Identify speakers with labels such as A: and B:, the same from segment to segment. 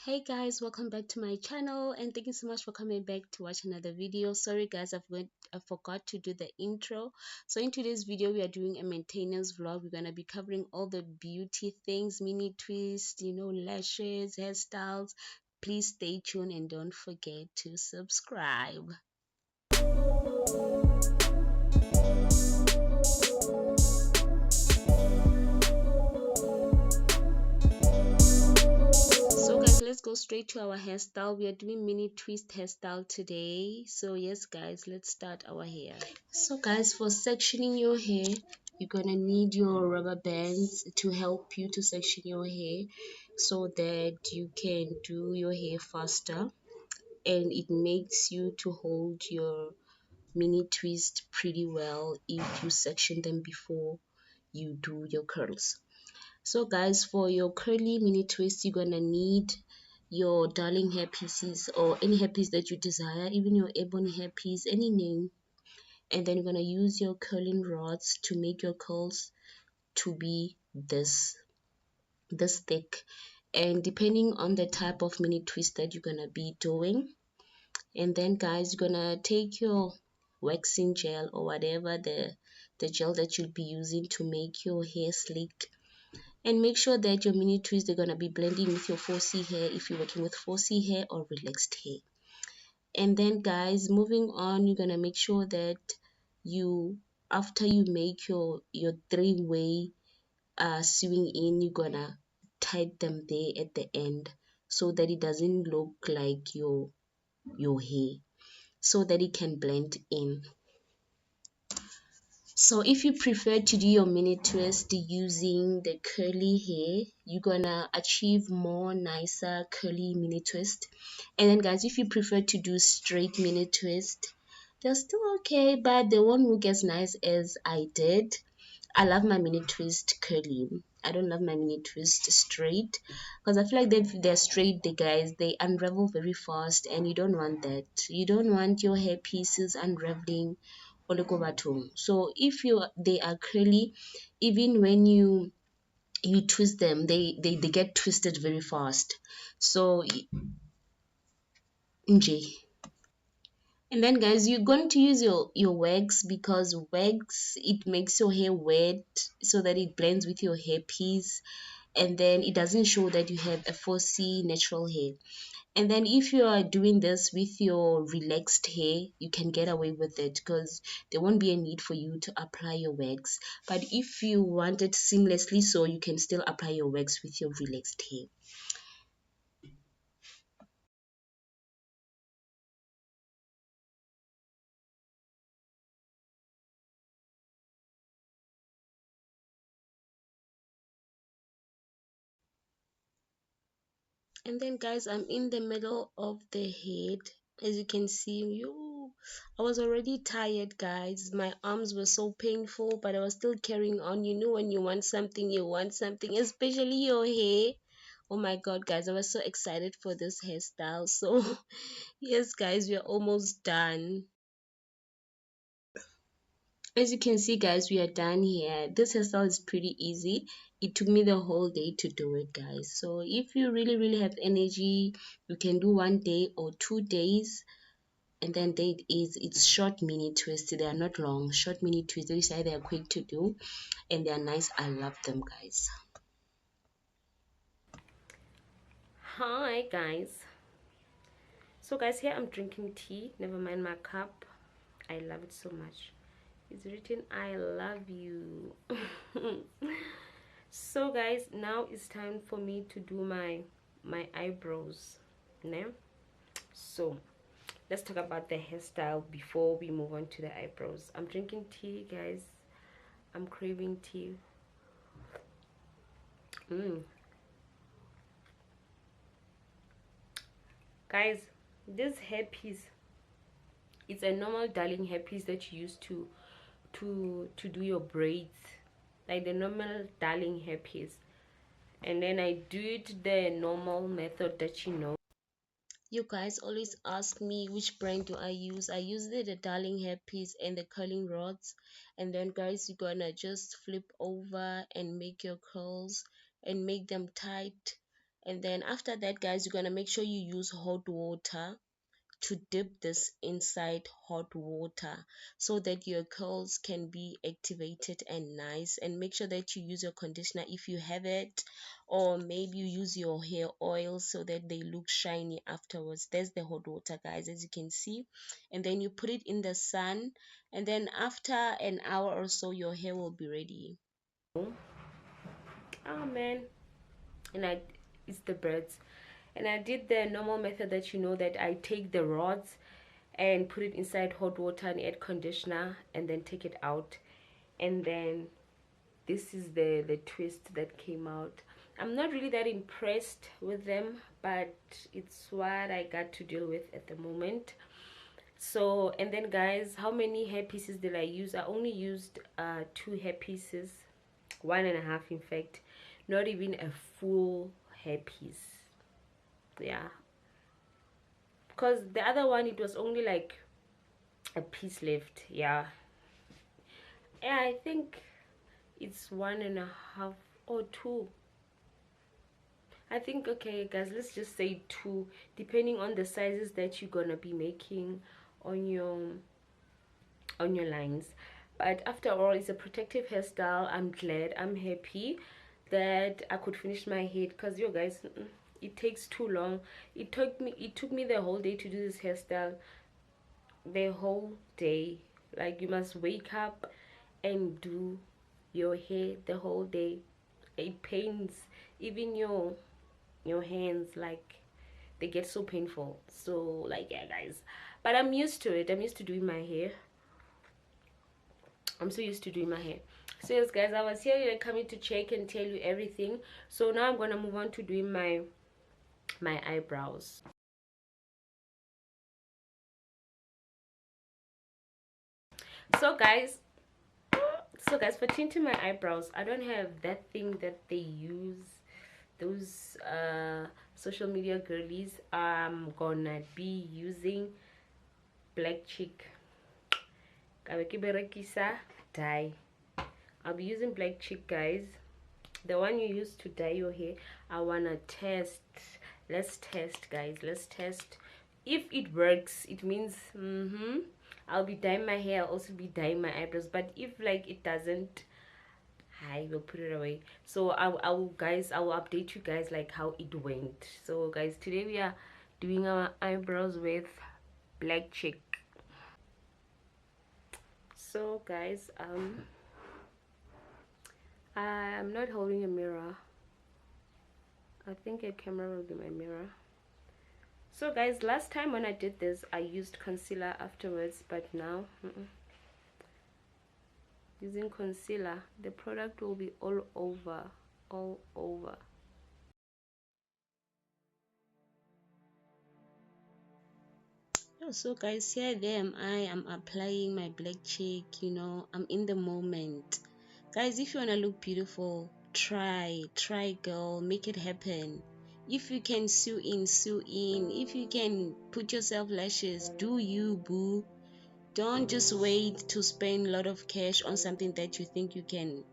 A: Hey guys, welcome back to my channel and thank you so much for coming back to watch another video. Sorry guys, I forgot to do the intro. So in today's video we are doing a maintenance vlog. We're gonna be covering all the beauty things, mini twist, lashes, hairstyles. Please stay tuned and don't forget to subscribe. Let's go straight to our hairstyle. We are doing mini twist hairstyle today. So yes guys, let's start our hair. So guys, for sectioning your hair, you're gonna need your rubber bands to help you to section your hair so that you can do your hair faster, and it makes you to hold your mini twist pretty well if you section them before you do your curls. So guys, for your curly mini twist, you're gonna need your darling hair pieces or any hair piece that you desire, even your ebony hair piece, any name. And then you're gonna use your curling rods to make your curls to be this thick, and depending on the type of mini twist that you're gonna be doing. And then guys, you're gonna take your waxing gel or whatever the gel that you'll be using to make your hair sleek, and make sure that your mini twists are going to be blending with your 4C hair if you're working with 4C hair or relaxed hair. And then guys, moving on, you're going to make sure that you, after you make your three-way sewing in, you're going to tie them there at the end so that it doesn't look like your hair, so that it can blend in. So if you prefer to do your mini twist using the curly hair, you're gonna achieve more nicer curly mini twist. And then guys, if you prefer to do straight mini twist, they're still okay, but they won't look as nice as I did. I love my mini twist curly. I don't love my mini twist straight, because I feel like if they're straight, they unravel very fast, and you don't want that. You don't want your hair pieces unraveling. So if they are curly, even when you twist them, they get twisted very fast. So nj. And then guys, you're going to use your wax, because wax, it makes your hair wet so that it blends with your hair piece, and then it doesn't show that you have a 4C natural hair. And then if you are doing this with your relaxed hair, you can get away with it because there won't be a need for you to apply your wax. But if you want it seamlessly, so you can still apply your wax with your relaxed hair. And then guys, I'm in the middle of the head. As you can see, I was already tired guys. My arms were so painful, but I was still carrying on. When you want something, especially your hair. Oh my god guys, I was so excited for this hairstyle. So yes guys, we are almost done. As you can see guys, we are done here. This hairstyle is pretty easy. It took me the whole day to do it guys. So if you really have energy, you can do 1 day or 2 days. And then it's short mini twists. They are not long, short mini twists. They are quick to do and they are nice. I love them guys. Hi guys. So guys, here I'm drinking tea. Never mind my cup. I love it so much. It's written I love you. So guys, now it's time for me to do my eyebrows. Now, so let's talk about the hairstyle before we move on to the eyebrows. I'm drinking tea guys. I'm craving tea. Guys, this hairpiece, it's a normal darling hairpiece that you use to do your braids, like the normal darling hairpiece. And then I do it the normal method that you guys always ask me which brand do I use. I use the darling hairpiece and the curling rods. And then guys, you're gonna just flip over and make your curls and make them tight. And then after that, guys, you're gonna make sure you use hot water to dip this inside hot water so that your curls can be activated and nice. And make sure that you use your conditioner if you have it, or maybe you use your hair oil so that they look shiny afterwards. There's the hot water, guys, as you can see. And then you put it in the sun, and then after an hour or so your hair will be ready. Oh man. And it's the BRAIDS. And I did the normal method that you know, that I take the rods and put it inside hot water and add conditioner and then take it out. And then this is the twist that came out. I'm not really that impressed with them, but it's what I got to deal with at the moment. So, and then guys, how many hair pieces did I use? I only used 2 hair pieces, 1.5 in fact, not even a full hair piece. Yeah, because the other one, it was only like a piece left. Yeah, I think it's 1.5 or 2. I think, okay guys, let's just say 2, depending on the sizes that you're gonna be making on your lines. But after all, it's a protective hairstyle. I'm glad, I'm happy that I could finish my head, because you guys, it takes too long. It took me the whole day to do this hairstyle. The whole day. Like, you must wake up and do your hair the whole day. It pains even your hands, like they get so painful. So like, yeah guys, but I'm used to it. I'm used to doing my hair. I'm so used to doing my hair. So yes guys, I was here coming to check and tell you everything. So now I'm gonna move on to doing my eyebrows. So guys, for tinting my eyebrows, I don't have that thing that they use, those social media girlies. I'm gonna be using black chic dye. I'll be using black chic, guys, the one you use to dye your hair. I wanna test. Let's test, guys, let's test. If it works, it means I'll be dyeing my hair. I'll also be dyeing my eyebrows. But if like it doesn't, I will put it away. So I will guys, I will update you guys like how it went. So guys, today we are doing our eyebrows with black chic. So guys, I'm not holding a mirror. I think a camera will be my mirror. So guys, last time when I did this, I used concealer afterwards, but now using concealer, the product will be all over. So guys, here I am applying my black chic. I'm in the moment, guys. If you want to look beautiful, try girl, make it happen. If you can sew in. If you can put yourself lashes, do you, boo. Don't just wait to spend a lot of cash on something that you think you can't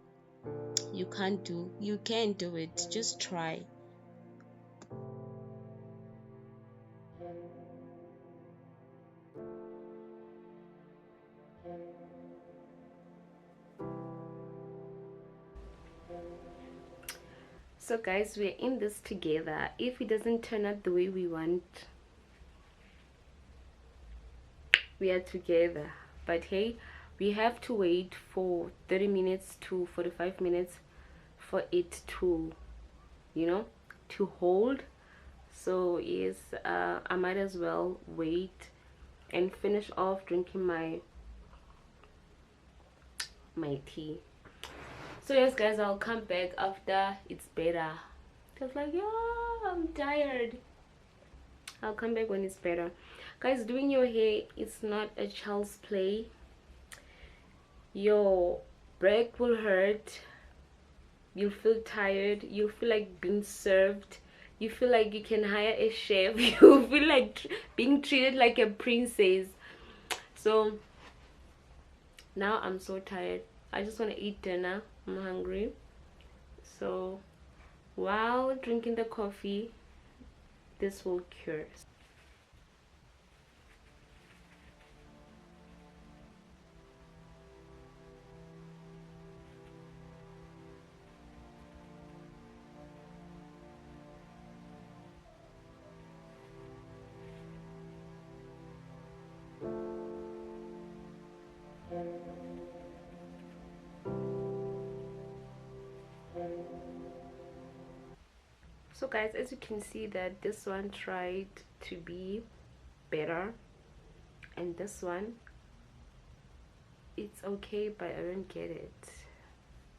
A: do. You can do it. Just try.
B: So guys, we're in this together. If it doesn't turn out the way we want, we are together. But hey, we have to wait for 30 minutes to 45 minutes for it to, to hold. So yes, I might as well wait and finish off drinking my tea. So yes guys, I'll come back after it's better. Just like, yeah, I'm tired. I'll come back when it's better. Guys, doing your hair, it's not a child's play. Your back will hurt. You'll feel tired. You'll feel like being served. You feel like you can hire a chef. You feel like being treated like a princess. So now I'm so tired. I just want to eat dinner. I'm hungry. So while drinking the coffee. This will cure. So guys, as you can see that this one tried to be better, and this one, it's okay, but I don't get it.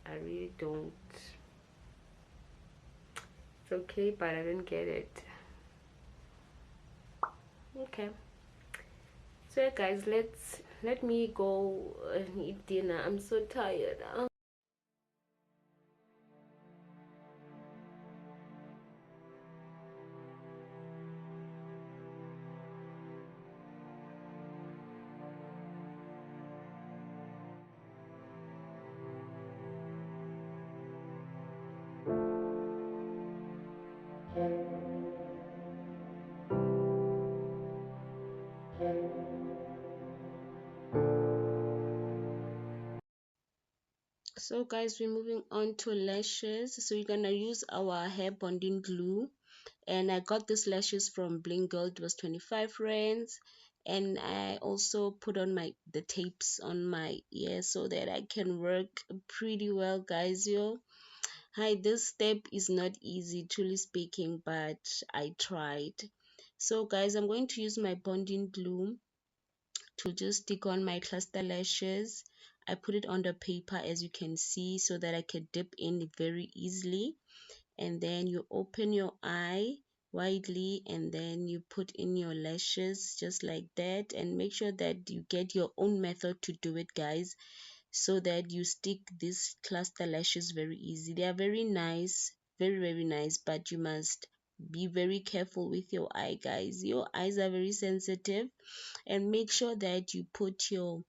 B: I really don't. It's okay, but I don't get it. Okay, so yeah guys, let me go and eat dinner. I'm so tired.
A: So guys, we're moving on to lashes. So we're gonna use our hair bonding glue, and I got these lashes from Bling. It was 25 rands, and I also put on the tapes on my ear so that I can work pretty well, guys. Yo, hi, this step is not easy, truly speaking, but I tried. So guys, I'm going to use my bonding glue to just stick on my cluster lashes. I put it on the paper, as you can see, so that I can dip in very easily. And then you open your eye widely, and then you put in your lashes just like that, and make sure that you get your own method to do it, guys, so that you stick these cluster lashes very easy. They are very nice, very nice, but you must be very careful with your eye, guys. Your eyes are very sensitive, and make sure that you put your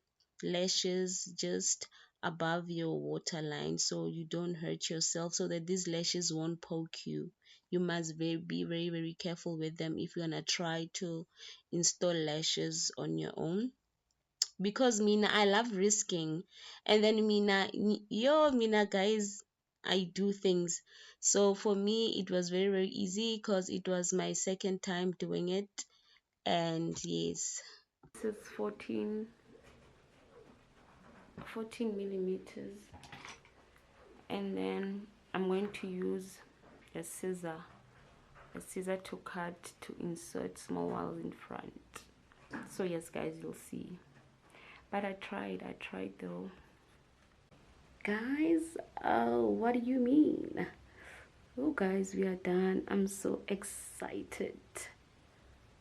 A: lashes just above your waterline so you don't hurt yourself, so that these lashes won't poke you. You must be very careful with them if you're gonna try to install lashes on your own, because Mina, I love risking. And then Mina, guys, I do things. So for me it was very easy because it was my second time doing it. And yes.
B: This is 14 millimeters, and then I'm going to use a scissor to cut, to insert small ones in front. So yes guys, you'll see, but I tried though, guys. Oh, what do you mean? Oh guys, we are done. I'm so excited.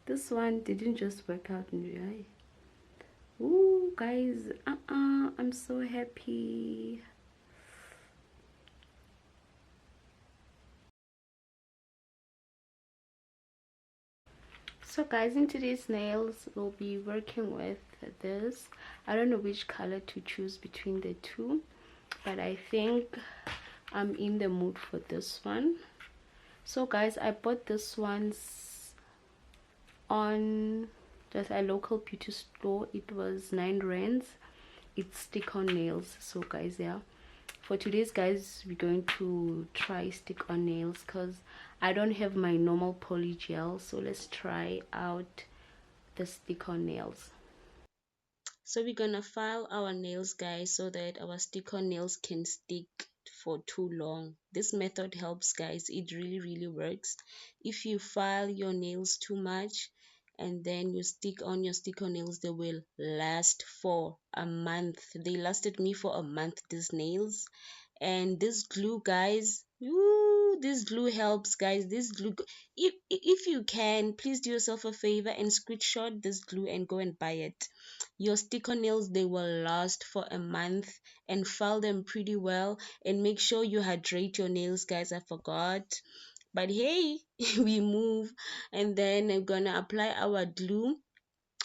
B: This one didn't just work out in the eye. Oh guys, I'm so happy. So guys, in today's nails we'll be working with this. I don't know which color to choose between the two, but I think I'm in the mood for this one. So guys, I bought this ones on just a local beauty store. It was 9 rands. It's stick on nails. So guys, yeah, for today's guys, we're going to try stick on nails because I don't have my normal poly gel. So let's try out the stick on nails.
A: So we're gonna file our nails, guys, so that our stick-on nails can stick for too long. This method helps, guys. It really works. If you file your nails too much and then you stick on your stick-on nails, they will last for a month. They lasted me for a month, these nails. And this glue, guys, this glue helps, guys. This glue, if you can, please do yourself a favor and screenshot this glue and go and buy it. Your sticker nails, they will last for a month, and file them pretty well, and make sure you hydrate your nails, guys. I forgot, but hey, we move. And then I'm gonna apply our glue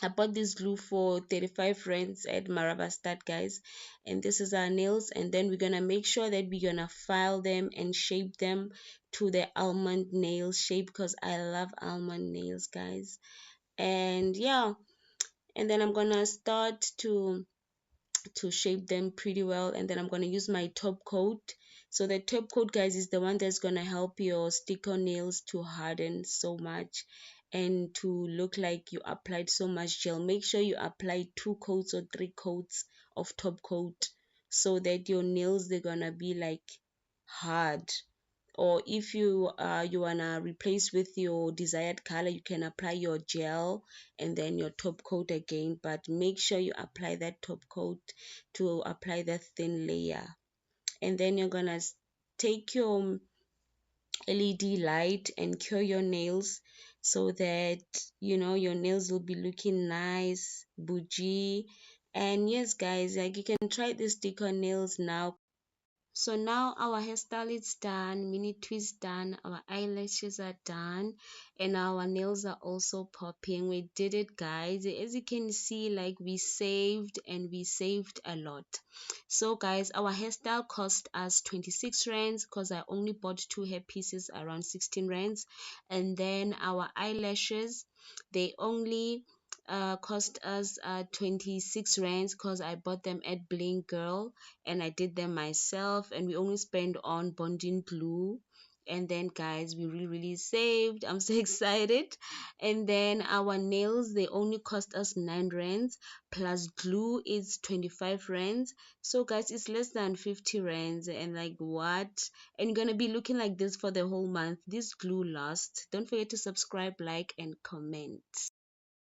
A: I bought this glue for 35 rands at Maravastad, guys. And this is our nails. And then we're gonna make sure that we're gonna file them and shape them to the almond nail shape, because I love almond nails, guys. And yeah, and then I'm gonna start to shape them pretty well, and then I'm going to use my top coat. So the top coat, guys, is the one that's going to help your stick-on nails to harden so much and to look like you applied so much gel. Make sure you apply 2 coats or 3 coats of top coat, so that your nails, they're gonna be like hard. Or if you wanna replace with your desired color, you can apply your gel and then your top coat again, but make sure you apply that top coat to apply that thin layer. And then you're gonna take your LED light and cure your nails, so that your nails will be looking nice, bougie. And yes, guys, like, you can try this stick on nails now. So now our hairstyle is done, mini twist done, our eyelashes are done, and our nails are also popping. We did it, guys. As you can see, like, we saved a lot. So guys, our hairstyle cost us 26 rands, because I only bought 2 hair pieces around 16 rands. And then our eyelashes, they only cost us 26 rands, because I bought them at Bling girl, and I did them myself, and we only spent on bonding glue. And then, guys, we really saved. I'm so excited. And then our nails, they only cost us 9 rands, plus glue is 25 rands. So guys, it's less than 50 rands. And like, what? And you're gonna be looking like this for the whole month. This glue lasts. Don't forget to subscribe, like, and comment.